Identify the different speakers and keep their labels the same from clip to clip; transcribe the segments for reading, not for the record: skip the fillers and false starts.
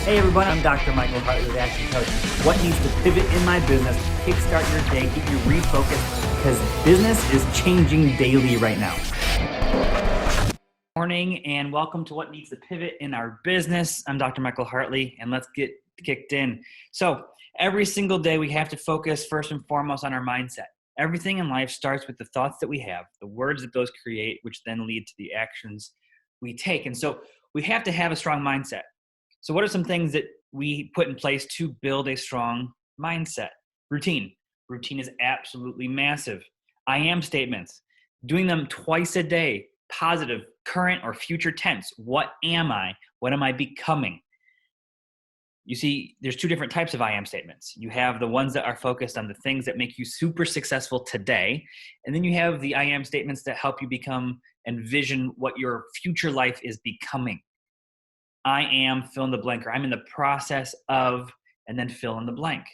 Speaker 1: Hey everyone, I'm Dr. Michael Hartley with Action Coach. What needs to pivot in my business, kickstart your day, get you refocused, because business is changing daily right now. Morning and welcome to What Needs to Pivot in Our Business. I'm Dr. Michael Hartley and let's get kicked in. So every single day we have to focus first and foremost on our mindset. Everything in life starts with the thoughts that we have, the words that those create, which then lead to the actions we take. And so we have to have a strong mindset. So what are some things that we put in place to build a strong mindset? Routine. Routine is absolutely massive. I am statements. Doing them twice a day, positive, current, or future tense. What am I? What am I becoming? You see, there's two different types of I am statements. You have the ones that are focused on the things that make you super successful today. And then you have the I am statements that help you become and vision what your future life is becoming. I am fill in the blank, or I'm in the process of, and then fill in the blank.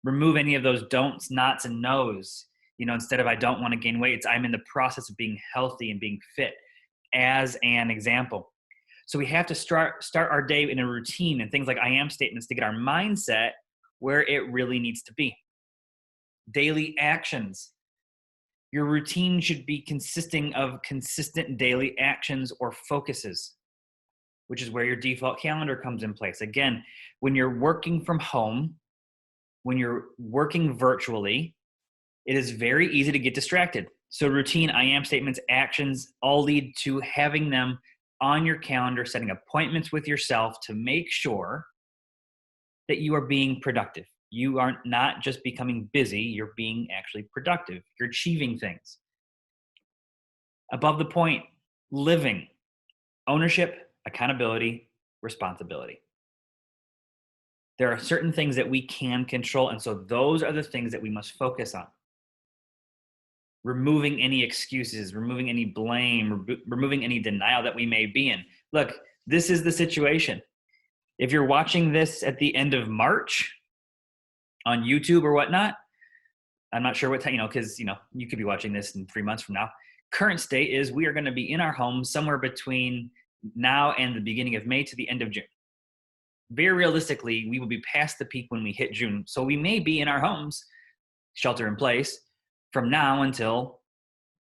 Speaker 1: Remove any of those don'ts, nots, and no's. Instead of I don't want to gain weight, it's I'm in the process of being healthy and being fit as an example. So we have to start our day in a routine and things like I am statements to get our mindset where it really needs to be. Daily actions. Your routine should be consisting of consistent daily actions or focuses, which is where your default calendar comes in place. Again, when you're working from home, when you're working virtually, it is very easy to get distracted. So routine, I am statements, actions all lead to having them on your calendar, setting appointments with yourself to make sure that you are being productive. You are not just becoming busy, you're being actually productive. You're achieving things. Above the point, living, ownership, accountability, responsibility. There are certain things that we can control, and so those are the things that we must focus on. Removing any excuses, removing any blame, removing any denial that we may be in. Look, this is the situation. If you're watching this at the end of March on YouTube or whatnot, I'm not sure what time, because, you could be watching this in 3 months from now. Current state is we are going to be in our homes somewhere between now and the beginning of May to the end of June. Very realistically, we will be past the peak when we hit June. So we may be in our homes, shelter in place, from now until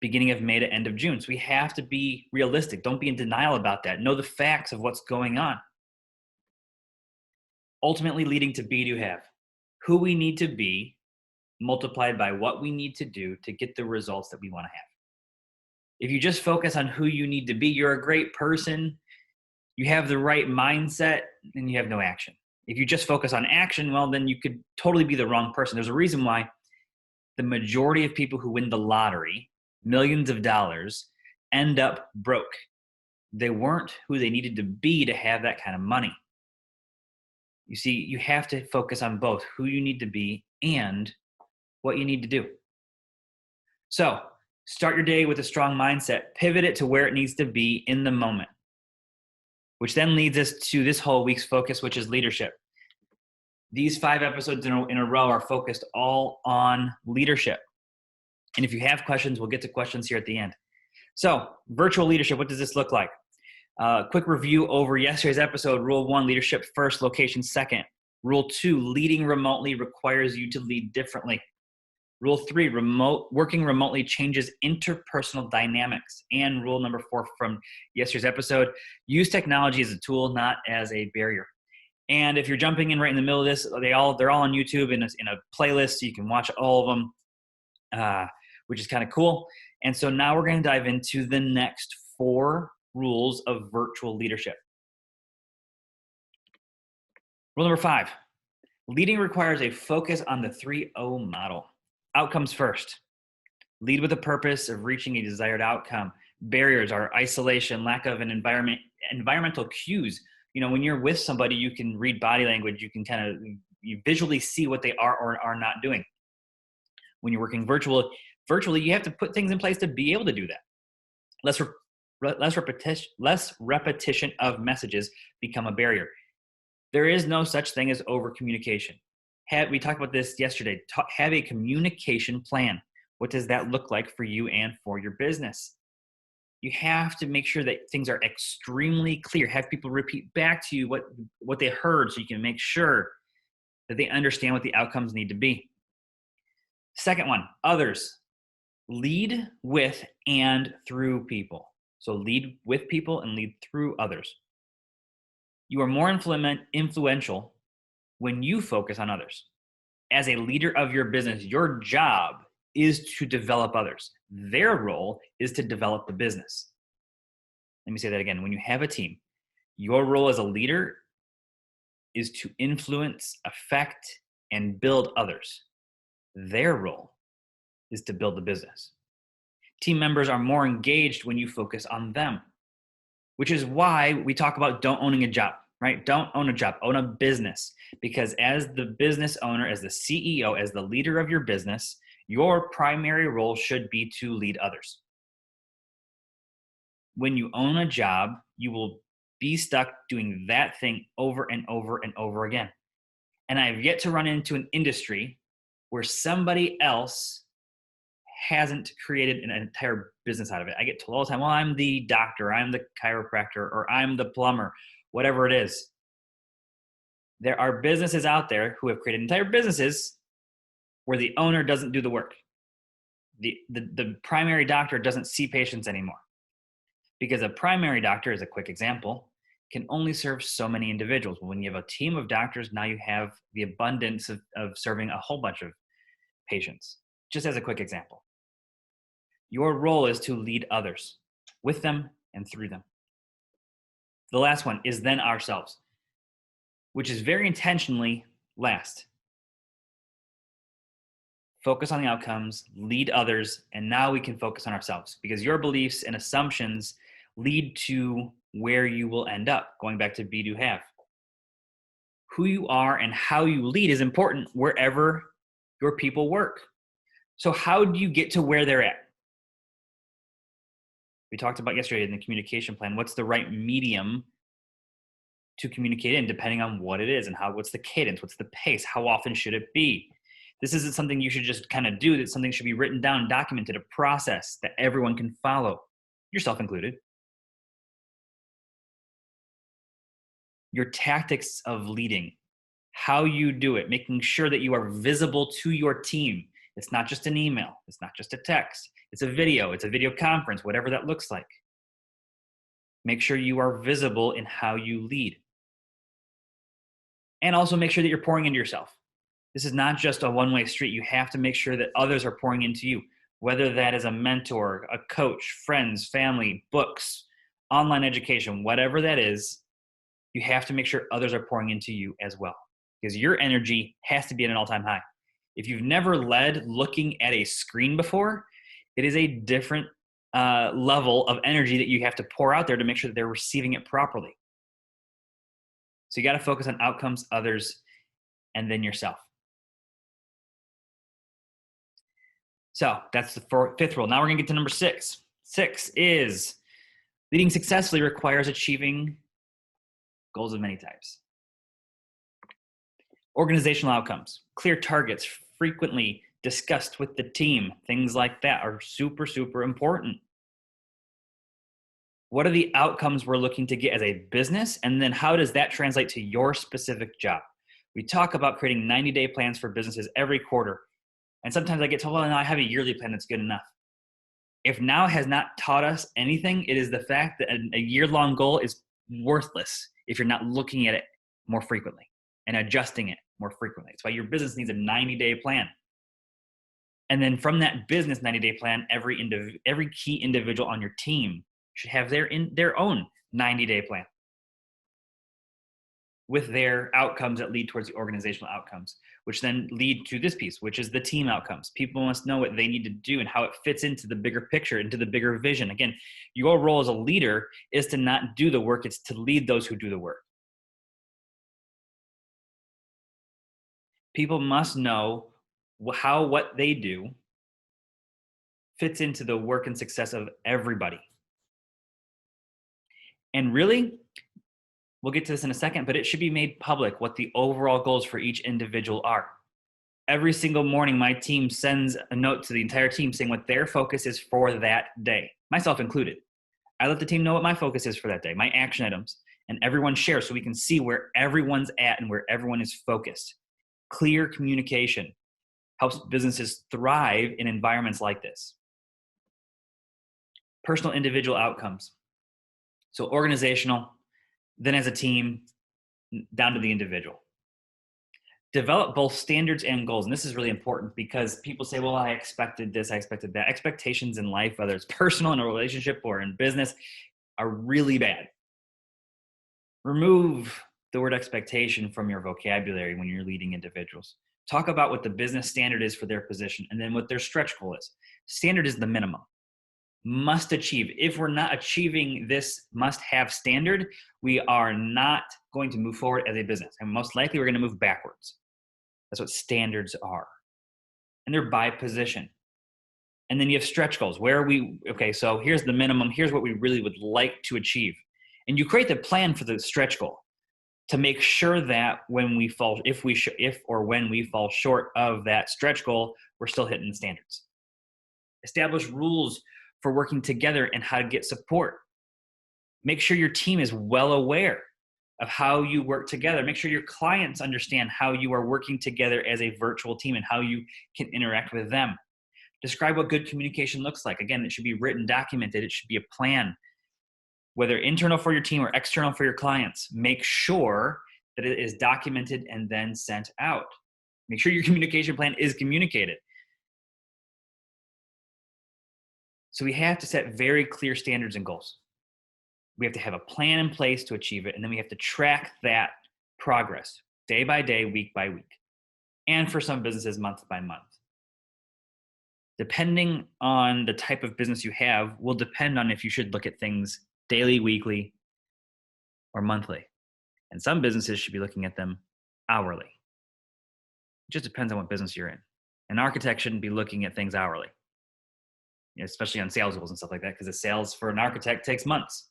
Speaker 1: beginning of May to end of June. So we have to be realistic. Don't be in denial about that. Know the facts of what's going on. Ultimately leading to be to have. Who we need to be multiplied by what we need to do to get the results that we want to have. If you just focus on who you need to be, you're a great person, you have the right mindset, and you have no action. If you just focus on action, well, then you could totally be the wrong person. There's a reason why the majority of people who win the lottery, millions of dollars, end up broke. They weren't who they needed to be to have that kind of money. You see, you have to focus on both who you need to be and what you need to do. So, start your day with a strong mindset. Pivot it to where it needs to be in the moment, which then leads us to this whole week's focus, which is leadership. These 5 episodes in a row are focused all on leadership. And if you have questions, we'll get to questions here at the end. So, virtual leadership, what does this look like? Quick review over yesterday's episode. Rule 1, leadership first, location second. Rule 2, leading remotely requires you to lead differently. Rule 3, working remotely changes interpersonal dynamics. And rule number 4 from yesterday's episode, use technology as a tool, not as a barrier. And if you're jumping in right in the middle of this, they're all on YouTube in a playlist, so you can watch all of them, which is kind of cool. And so now we're going to dive into the next 4 rules of virtual leadership. Rule number 5, leading requires a focus on the 3O model. Outcomes first. Lead with a purpose of reaching a desired outcome. Barriers are isolation, lack of an environmental cues. When you're with somebody, you can read body language. You can you visually see what they are or are not doing. When you're working virtually, you have to put things in place to be able to do that. Less repetition of messages become a barrier. There is no such thing as over communication. We talked about this yesterday. Have a communication plan. What does that look like for you and for your business? You have to make sure that things are extremely clear. Have people repeat back to you what they heard so you can make sure that they understand what the outcomes need to be. Second one, others. Lead with and through people. So lead with people and lead through others. You are more influential when you focus on others. As a leader of your business, your job is to develop others. Their role is to develop the business. Let me say that again. When you have a team, your role as a leader is to influence, affect, and build others. Their role is to build the business. Team members are more engaged when you focus on them, which is why we talk about don't owning a job, right? Don't own a job, own a business. Because as the business owner, as the CEO, as the leader of your business, your primary role should be to lead others. When you own a job, you will be stuck doing that thing over and over and over again. And I've yet to run into an industry where somebody else hasn't created an entire business out of it. I get told all the time, well, I'm the doctor, I'm the chiropractor, or I'm the plumber, whatever it is. There are businesses out there who have created entire businesses where the owner doesn't do the work. The primary doctor doesn't see patients anymore. Because a primary doctor, as a quick example, can only serve so many individuals. When you have a team of doctors, now you have the abundance of serving a whole bunch of patients. Just as a quick example. Your role is to lead others with them and through them. The last one is then ourselves, which is very intentionally last. Focus on the outcomes, lead others, and now we can focus on ourselves because your beliefs and assumptions lead to where you will end up, going back to be, do, have. Who you are and how you lead is important wherever your people work. So how do you get to where they're at? We talked about yesterday in the communication plan, what's the right medium to communicate in depending on what it is and what's the cadence, what's the pace, how often should it be? This isn't something you should just kind of do. That's something that should be written down, documented, a process that everyone can follow, yourself included. Your tactics of leading, how you do it, making sure that you are visible to your team. It's not just an email. It's not just a text. It's a video conference, whatever that looks like. Make sure you are visible in how you lead. And also make sure that you're pouring into yourself. This is not just a one-way street. You have to make sure that others are pouring into you, whether that is a mentor, a coach, friends, family, books, online education, whatever that is, you have to make sure others are pouring into you as well because your energy has to be at an all-time high. If you've never led looking at a screen before, it is a different level of energy that you have to pour out there to make sure that they're receiving it properly. So you got to focus on outcomes, others, and then yourself. So that's the fifth rule. Now we're going to get to number 6. 6 is leading successfully requires achieving goals of many types. Organizational outcomes, clear targets, frequently discussed with the team, things like that are super, super important. What are the outcomes we're looking to get as a business? And then how does that translate to your specific job? We talk about creating 90-day plans for businesses every quarter. And sometimes I get told, well, no, I have a yearly plan that's good enough. If now has not taught us anything, it is the fact that a year-long goal is worthless if you're not looking at it more frequently and adjusting it more frequently. That's why your business needs a 90-day plan. And then from that business 90-day plan, every key individual on your team should have their own 90-day plan with their outcomes that lead towards the organizational outcomes, which then lead to this piece, which is the team outcomes. People must know what they need to do and how it fits into the bigger picture, into the bigger vision. Again, your role as a leader is to not do the work, it's to lead those who do the work. People must know how what they do fits into the work and success of everybody. And really, we'll get to this in a second, but it should be made public what the overall goals for each individual are. Every single morning, my team sends a note to the entire team saying what their focus is for that day, myself included. I let the team know what my focus is for that day, my action items, and everyone shares so we can see where everyone's at and where everyone is focused. Clear communication helps businesses thrive in environments like this. Personal individual outcomes. So organizational, then as a team, down to the individual. Develop both standards and goals. And this is really important because people say, well, I expected this, I expected that. Expectations in life, whether it's personal in a relationship or in business, are really bad. Remove the word expectation from your vocabulary when you're leading individuals. Talk about what the business standard is for their position and then what their stretch goal is. Standard is the minimum. Must achieve. If we're not achieving this must-have standard, we are not going to move forward as a business. And most likely we're going to move backwards. That's what standards are. And they're by position. And then you have stretch goals. So here's the minimum. Here's what we really would like to achieve. And you create the plan for the stretch goal to make sure that when we fall, when we fall short of that stretch goal, we're still hitting the standards. Establish rules for working together and how to get support. Make sure your team is well aware of how you work together. Make sure your clients understand how you are working together as a virtual team and how you can interact with them. Describe what good communication looks like. Again, it should be written, documented. It should be a plan, whether internal for your team or external for your clients. Make sure that it is documented and then sent out. Make sure your communication plan is communicated. So we have to set very clear standards and goals. We have to have a plan in place to achieve it, and then we have to track that progress day by day, week by week, and for some businesses, month by month. Depending on the type of business you have will depend on if you should look at things daily, weekly, or monthly. And some businesses should be looking at them hourly. It just depends on what business you're in. An architect shouldn't be looking at things hourly, especially on sales goals and stuff like that, because the sales for an architect takes months.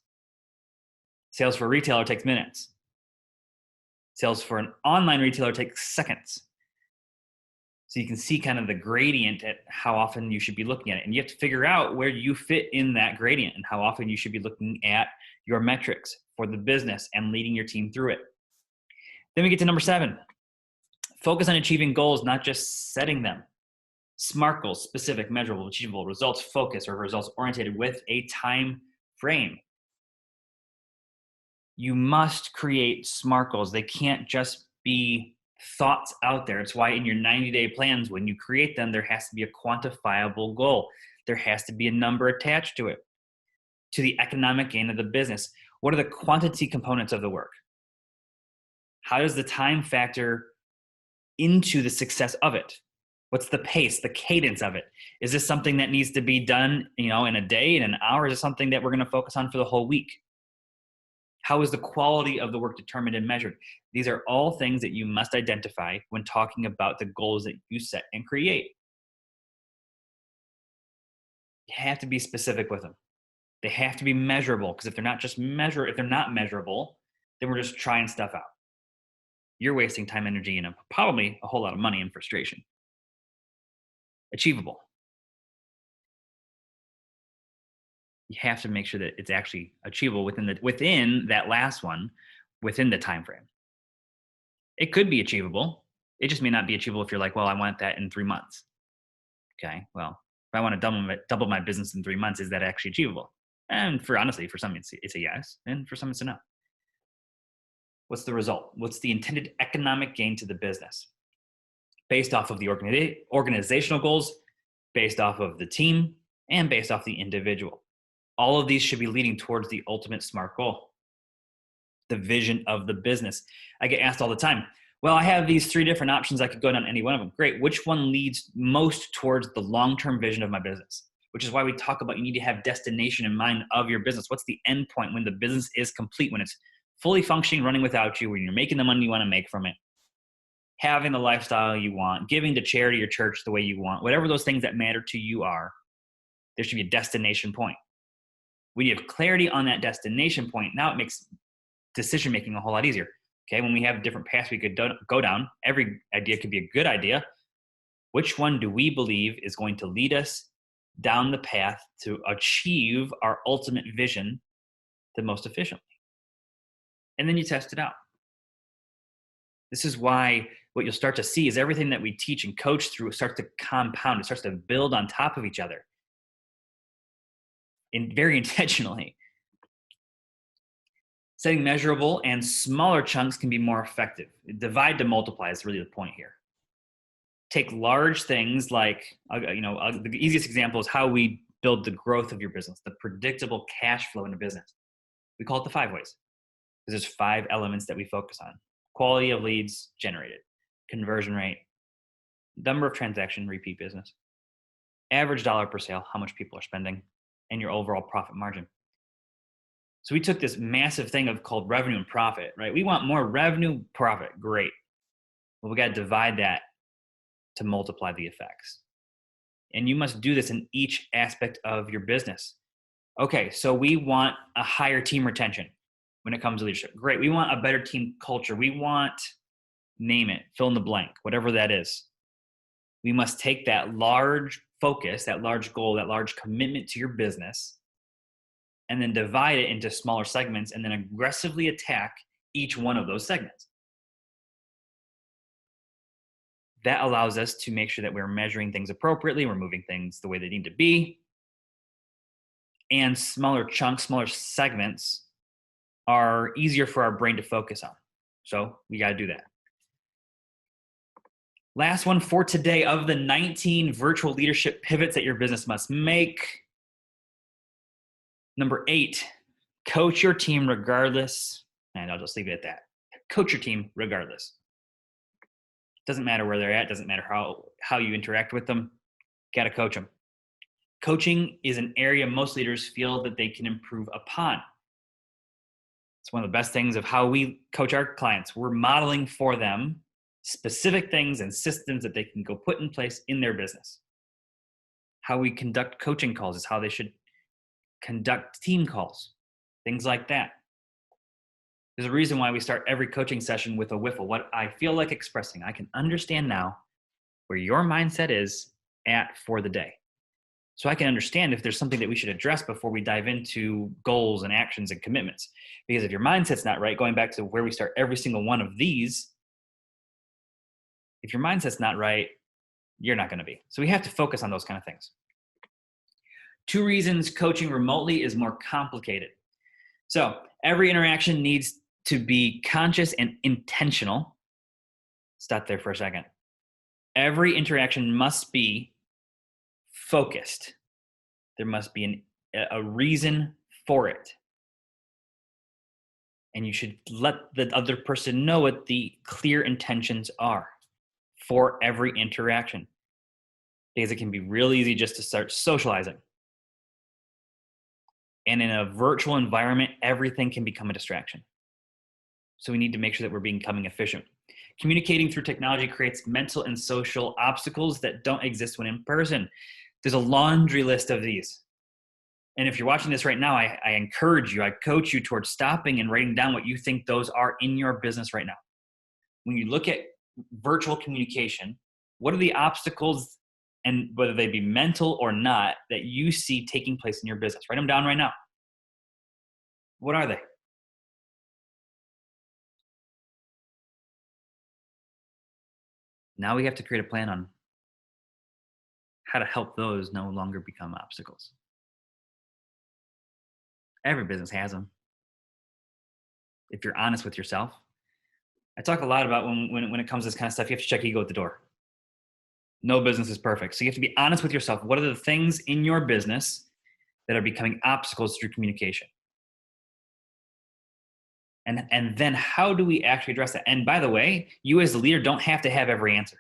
Speaker 1: Sales for a retailer takes minutes. Sales for an online retailer takes seconds. So you can see kind of the gradient at how often you should be looking at it. And you have to figure out where you fit in that gradient and how often you should be looking at your metrics for the business and leading your team through it. Then we get to number 7. Focus on achieving goals, not just setting them. SMART goals: specific, measurable, achievable, results focused or results oriented with a time frame. You must create SMART goals. They can't just be thoughts out there. It's why in your 90-day plans, when you create them, there has to be a quantifiable goal. There has to be a number attached to it. To the economic gain of the business. What are the quantity components of the work? How does the time factor into the success of it? What's the pace, the cadence of it? Is this something that needs to be done, in a day, in an hour? Is it something that we're going to focus on for the whole week? How is the quality of the work determined and measured? These are all things that you must identify when talking about the goals that you set and create. You have to be specific with them. They have to be measurable, because if they're not measurable, then we're just trying stuff out. You're wasting time, energy, and probably a whole lot of money and frustration. Achievable. You have to make sure that it's actually achievable within that last one, within the time frame. It could be achievable. It just may not be achievable if you're like, well, I want that in 3 months. Okay, well, if I want to double my business in 3 months, is that actually achievable? And for some, it's a yes, and for some, it's a no. What's the result? What's the intended economic gain to the business? Based off of the organizational goals, based off of the team, and based off the individual. All of these should be leading towards the ultimate SMART goal, the vision of the business. I get asked all the time, well, I have these 3 different options. I could go down any one of them. Great. Which one leads most towards the long-term vision of my business? Which is why we talk about you need to have destination in mind of your business. What's the end point when the business is complete, when it's fully functioning, running without you, when you're making the money you want to make from it, having the lifestyle you want, giving to charity or church the way you want, whatever those things that matter to you are, there should be a destination point. When you have clarity on that destination point, now it makes decision-making a whole lot easier. Okay, when we have different paths we could go down, every idea could be a good idea. Which one do we believe is going to lead us down the path to achieve our ultimate vision the most efficiently. And then you test it out. This is why what you'll start to see is everything that we teach and coach through starts to compound. It starts to build on top of each other, very intentionally. Setting measurable and smaller chunks can be more effective. Divide to multiply is really the point here. Take large things like, the easiest example is how we build the growth of your business, the predictable cash flow in a business. We call it the 5 ways because there's 5 elements that we focus on. Quality of leads generated, conversion rate, number of transaction, repeat business, average dollar per sale, how much people are spending, and your overall profit margin. So we took this massive thing called revenue and profit, right? We want more revenue, profit, great. Well, we got to divide that to multiply the effects. And you must do this in each aspect of your business. Okay, so we want a higher team retention when it comes to leadership. Great. We want a better team culture. We want, name it, fill in the blank, whatever that is. We must take that large focus, that large goal, that large commitment to your business, and then divide it into smaller segments and then aggressively attack each one of those segments. That allows us to make sure that we're measuring things appropriately, we're moving things the way they need to be. And smaller chunks, smaller segments are easier for our brain to focus on. So we got to do that. Last one for today of the 19 virtual leadership pivots that your business must make. Number 8, coach your team regardless. And I'll just leave it at that. Coach your team regardless. Doesn't matter where they're at. Doesn't matter how you interact with them. Got to coach them. Coaching is an area most leaders feel that they can improve upon. It's one of the best things of how we coach our clients. We're modeling for them specific things and systems that they can go put in place in their business. How we conduct coaching calls is how they should conduct team calls, things like that. There's a reason why we start every coaching session with a whiffle. What I feel like expressing, I can understand now where your mindset is at for the day. So I can understand if there's something that we should address before we dive into goals and actions and commitments. Because if your mindset's not right, going back to where we start every single one of these, if your mindset's not right, you're not going to be. So we have to focus on those kind of things. 2 reasons coaching remotely is more complicated. So every interaction needs to be conscious and intentional. Stop there for a second. Every interaction must be focused. There must be a reason for it. And you should let the other person know what the clear intentions are for every interaction. Because it can be real easy just to start socializing. And in a virtual environment, everything can become a distraction. So we need to make sure that we're becoming efficient. Communicating through technology creates mental and social obstacles that don't exist when in person. There's a laundry list of these. And if you're watching this right now, I encourage you, I coach you towards stopping and writing down what you think those are in your business right now. When you look at virtual communication, what are the obstacles, and whether they be mental or not, that you see taking place in your business? Write them down right now. What are they? Now we have to create a plan on how to help those no longer become obstacles. Every business has them. If you're honest with yourself. I talk a lot about when it comes to this kind of stuff, you have to check ego at the door. No business is perfect. So you have to be honest with yourself. What are the things in your business that are becoming obstacles through communication? And then how do we actually address that? And by the way, you as the leader don't have to have every answer.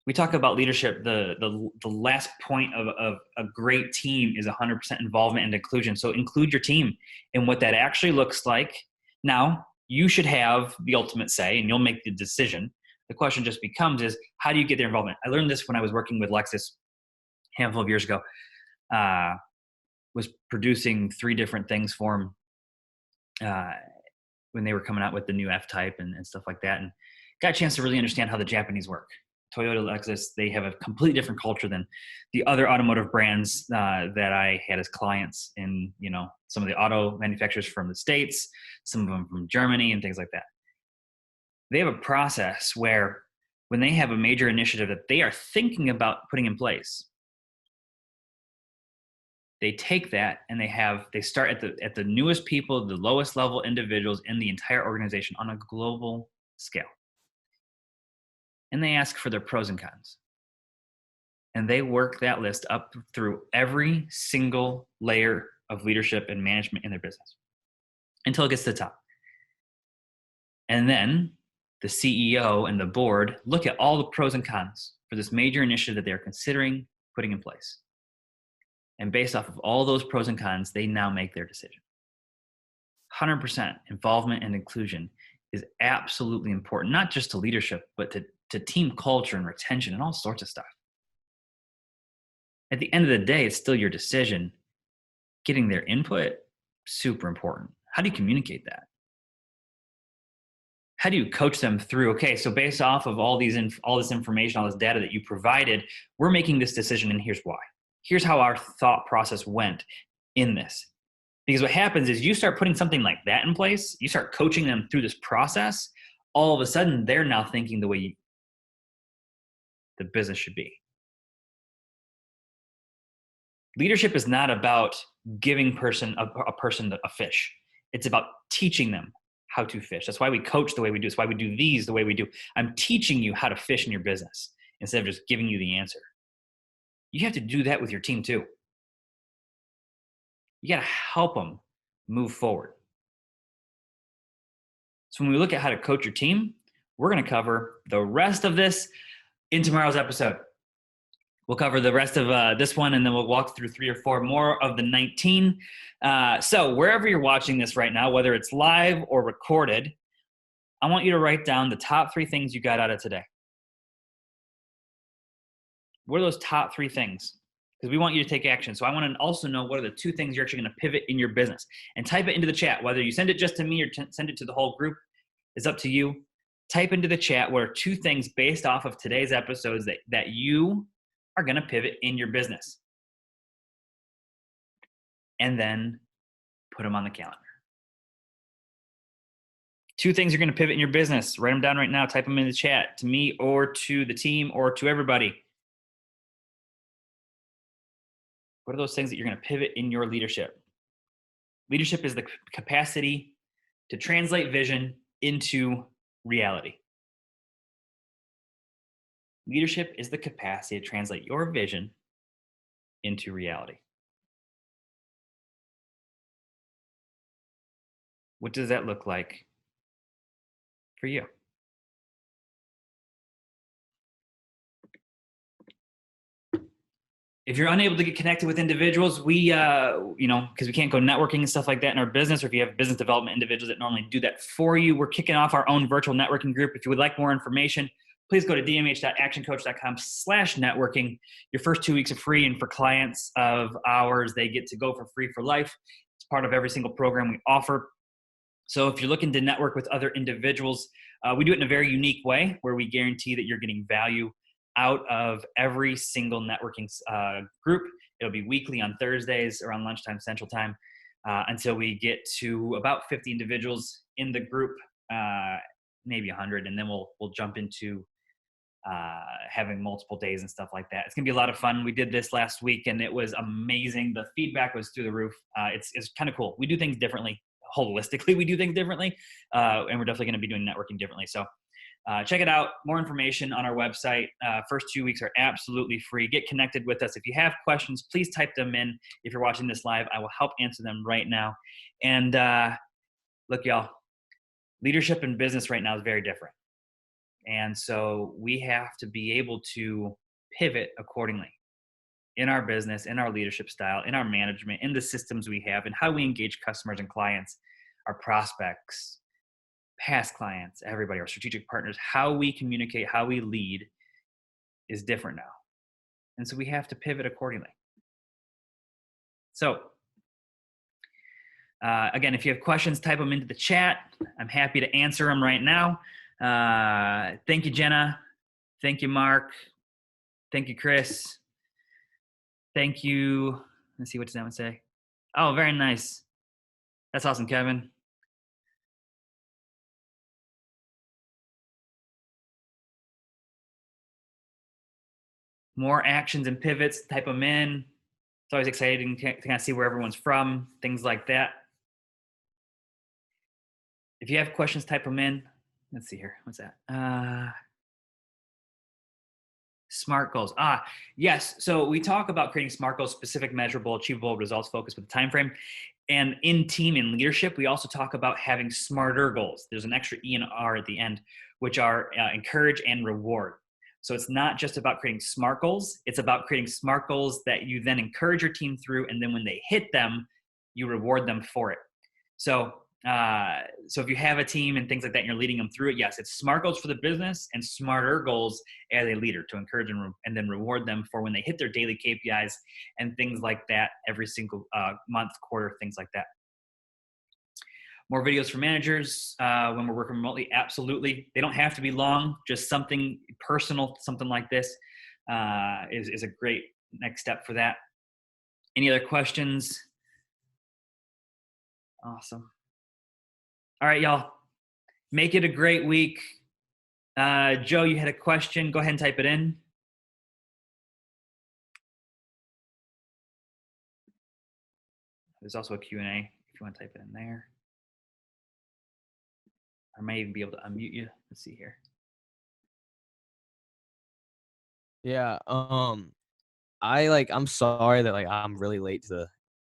Speaker 1: We talk about leadership. The last point of a great team is 100% involvement and inclusion. So include your team in what that actually looks like. Now, you should have the ultimate say and you'll make the decision. The question just becomes is, how do you get their involvement? I learned this when I was working with Lexus a handful of years ago. Was producing 3 different things for them when they were coming out with the new F-Type and stuff like that. And got a chance to really understand how the Japanese work. Toyota, Lexus, they have a completely different culture than the other automotive brands that I had as clients in, some of the auto manufacturers from the States, some of them from Germany and things like that. They have a process where when they have a major initiative that they are thinking about putting in place, they take that and they start at the newest people, the lowest level individuals in the entire organization on a global scale. And they ask for their pros and cons. And they work that list up through every single layer of leadership and management in their business until it gets to the top. And then the CEO and the board look at all the pros and cons for this major initiative that they're considering putting in place. And based off of all those pros and cons, they now make their decision. 100% involvement and inclusion is absolutely important, not just to leadership, but to team culture and retention and all sorts of stuff. At the end of the day, it's still your decision. Getting their input, super important. How do you communicate that? How do you coach them through, okay, so based off of all this information, all this data that you provided, we're making this decision and here's why. Here's how our thought process went in this. Because what happens is you start putting something like that in place, you start coaching them through this process, all of a sudden they're now thinking the way the business should be. Leadership is not about giving a person a fish. It's about teaching them how to fish. That's why we coach the way we do. That's why we do these the way we do. I'm teaching you how to fish in your business instead of just giving you the answer. You have to do that with your team too. You got to help them move forward. So when we look at how to coach your team, we're going to cover the rest of this in tomorrow's episode. We'll cover the rest of this one, and then we'll walk through 3 or 4 more of the 19. So wherever you're watching this right now, whether it's live or recorded, I want you to write down the top 3 things you got out of today. What are those top 3 things? Because we want you to take action. So I want to also know what are the 2 things you're actually going to pivot in your business. And type it into the chat. Whether you send it just to me or send it to the whole group, it's up to you. Type into the chat what are 2 things based off of today's episodes that you are going to pivot in your business. And then put them on the calendar. 2 things you're going to pivot in your business. Write them down right now. Type them in the chat to me or to the team or to everybody. What are those things that you're going to pivot in your leadership? Leadership is the capacity to translate vision into reality. Leadership is the capacity to translate your vision into reality. What does that look like for you? If you're unable to get connected with individuals, we, because we can't go networking and stuff like that in our business, or if you have business development individuals that normally do that for you, we're kicking off our own virtual networking group. If you would like more information, please go to dmh.actioncoach.com/networking. Your first 2 weeks are free, and for clients of ours, they get to go for free for life. It's part of every single program we offer. So if you're looking to network with other individuals, we do it in a very unique way where we guarantee that you're getting value out of every single networking group. It'll be weekly on Thursdays around lunchtime Central Time until we get to about 50 individuals in the group, maybe 100, and then we'll jump into having multiple days and stuff like that. It's gonna be a lot of fun. We did this last week and it was amazing. The feedback was through the roof. It's kind of cool. We do things differently. Holistically, we do things differently, and we're definitely gonna be doing networking differently. So check it out. More information on our website. First 2 weeks are absolutely free. Get connected with us. If you have questions, please type them in. If you're watching this live, I will help answer them right now. And look, y'all, leadership in business right now is very different. And so we have to be able to pivot accordingly in our business, in our leadership style, in our management, in the systems we have, and how we engage customers and clients, our prospects, past clients, everybody, our strategic partners. How we communicate, how we lead is different now. And so we have to pivot accordingly. So again, if you have questions, type them into the chat. I'm happy to answer them right now. Thank you, Jenna. Thank you, Mark. Thank you, Chris. Thank you. Let's see, what does that one say? Oh, very nice. That's awesome, Kevin. More actions and pivots, type them in. It's always exciting to kind of see where everyone's from, things like that. If you have questions, type them in. Let's see here. What's that? Smart goals. Yes. So we talk about creating smart goals, specific, measurable, achievable, results focused with a time frame. And in team and leadership, we also talk about having smarter goals. There's an extra E and R at the end, which are encourage and reward. So it's not just about creating smart goals. It's about creating smart goals that you then encourage your team through. And then when they hit them, you reward them for it. So so if you have a team and things like that and you're leading them through it, yes, it's smart goals for the business and smarter goals as a leader to encourage and then reward them for when they hit their daily KPIs and things like that every single month, quarter, things like that. More videos for managers when we're working remotely, absolutely. They don't have to be long, just something personal, something like this is a great next step for that. Any other questions? Awesome. All right, y'all. Make it a great week. Joe, you had a question. Go ahead and type it in. There's also a Q&A if you want to type it in there. I may even be able to unmute you. Let's see here.
Speaker 2: Yeah, I'm sorry that, like, I'm really late to